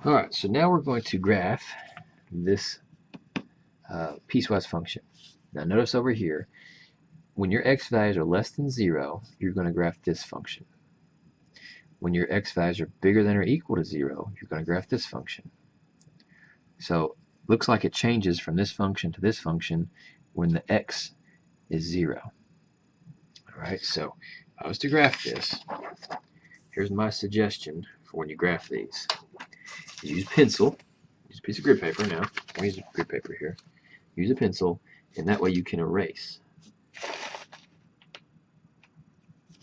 Alright, so now we're going to graph this piecewise function. Now notice over here, when your x values are less than 0, you're going to graph this function. When your x values are bigger than or equal to 0, you're going to graph this function. So looks like it changes from this function to this function when the x is 0. Alright, so if I was to graph this, here's my suggestion for when you graph these. Use pencil, use a piece of grid paper now. I'm using grid paper here. Use a pencil, and that way you can erase.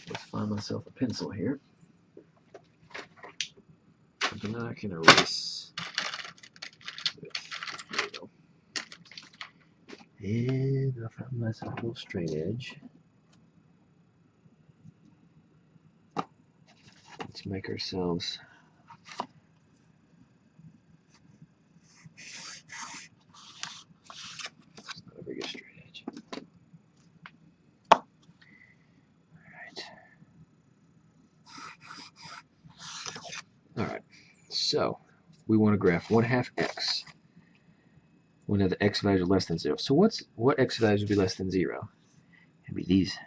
Let's find myself a pencil here. Something that I can erase with. There we go. And I found myself a little straight edge. Let's make ourselves not a very good straight edge. Alright, so we want to graph 1/2 x when the x values are less than 0. So what x values would be less than 0? It'd be these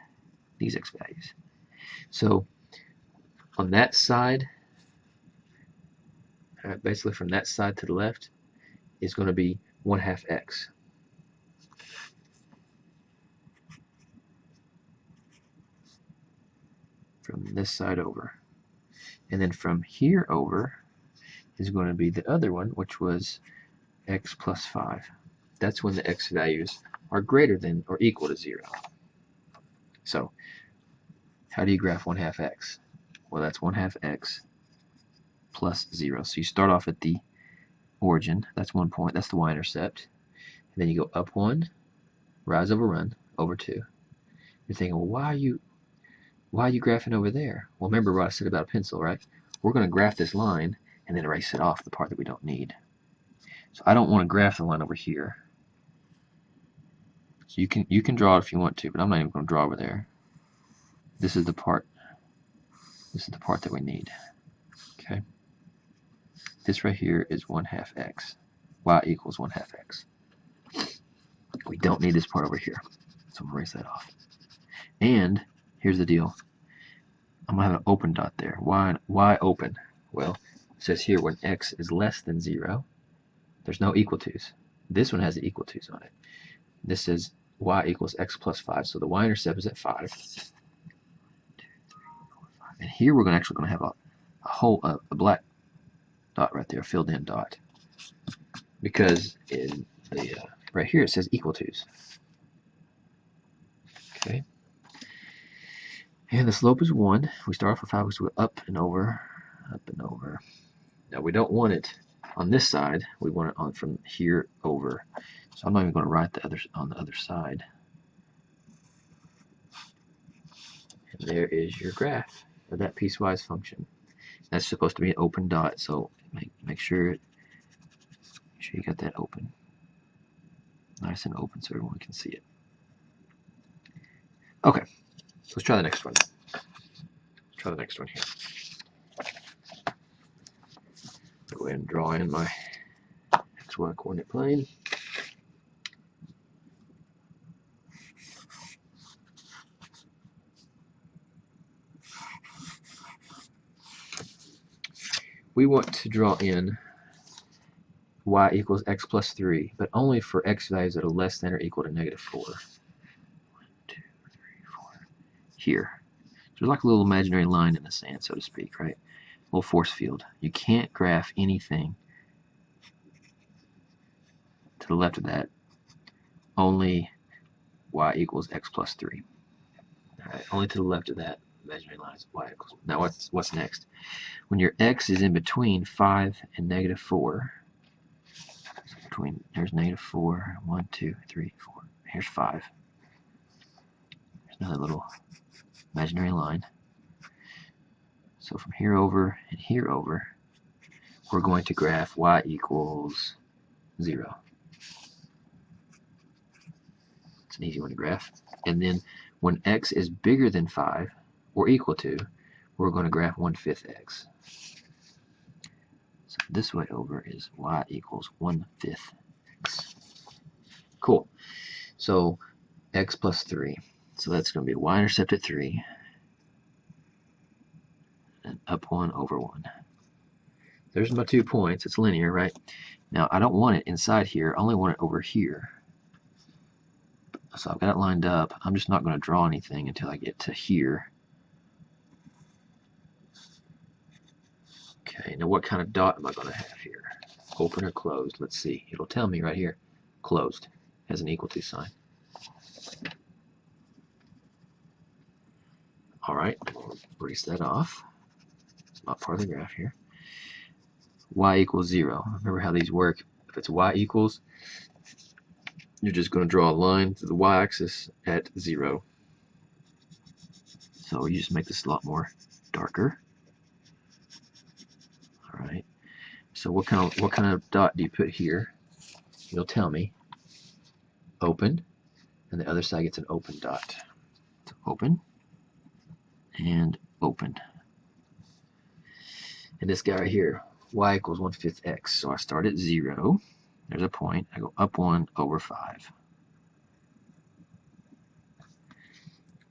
x values. So on that side, basically from that side to the left, is going to be 1/2 x. From this side over. And then from here over is going to be the other one, which was x plus 5. That's when the x values are greater than or equal to 0. So how do you graph 1/2 x? Well, that's 1/2 x plus 0. So you start off at the origin. That's 1 point. That's the y-intercept. And then you go up 1, rise over run, over 2. You're thinking, well, why are you graphing over there? Well, remember what I said about a pencil, right? We're going to graph this line and then erase it off, the part that we don't need. So I don't want to graph the line over here. So you can draw it if you want to, but I'm not even going to draw over there. This is the part. This is the part that we need. Okay. This right here is 1/2 x. Y equals 1/2 x. We don't need this part over here, so I'm going to erase that off. And here's the deal. I'm going to have an open dot there. Why open? Well, it says here when x is less than 0, there's no equal to's. This one has the equal to's on it. This says y equals x plus 5, so the y-intercept is at 5. 1, 2, 3, 4, 5. And here we're actually going to have a black dot right there, filled in dot, because in the right here it says equal to's. Okay. And the slope is 1. We start off with 5, so we're up and over, up and over. Now we don't want it on this side. We want it on from here over. So I'm not even going to write on the other side. And there is your graph of that piecewise function. That's supposed to be an open dot, so make sure you got that open, nice and open, so everyone can see it. Okay. Let's try the next one. Let's try the next one here. Go ahead and draw in my XY coordinate plane. We want to draw in y equals x plus 3, but only for x values that are less than or equal to -4. 1, 2, 3, 4. Here. There's like a little imaginary line in the sand, so to speak, right? A little force field. You can't graph anything to the left of that. Only y equals x plus 3. All right, only to the left of that imaginary line is y equals. Now what's next? When your x is in between 5 and -4, so there's -4, 1, 2, 3, 4. Here's 5. There's another little imaginary line. So from here over and here over, we're going to graph y equals 0. It's an easy one to graph. And then when x is bigger than 5 or equal to, we're going to graph 1/5 x. So this way over is y equals 1/5 x. Cool. So x plus 3. So that's going to be y-intercept at 3 and up 1 over 1. There's my 2 points. It's linear, right? Now, I don't want it inside here. I only want it over here. So I've got it lined up. I'm just not going to draw anything until I get to here. Okay, now what kind of dot am I going to have here? Open or closed? Let's see. It'll tell me right here. Closed. Has an equal to sign. All right, we'll erase that off. It's not part of the graph here. Y equals 0. Remember how these work. If it's y equals, you're just going to draw a line to the y-axis at 0. So you just make this a lot more darker. All right. So what kind of dot do you put here? You'll tell me. Open, and the other side gets an open dot. So open and open. And this guy right here, y equals 1/5 x. So I start at 0. There's a point. I go up 1 over 5.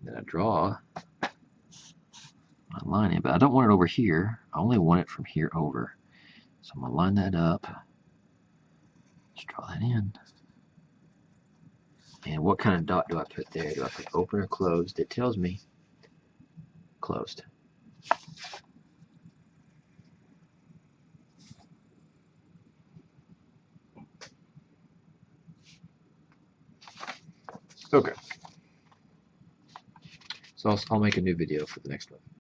Then I draw my line in, but I don't want it over here. I only want it from here over. So I'm going to line that up. Let's draw that in. And what kind of dot do I put there? Do I put open or closed? It tells me closed. Okay. So I'll make a new video for the next one.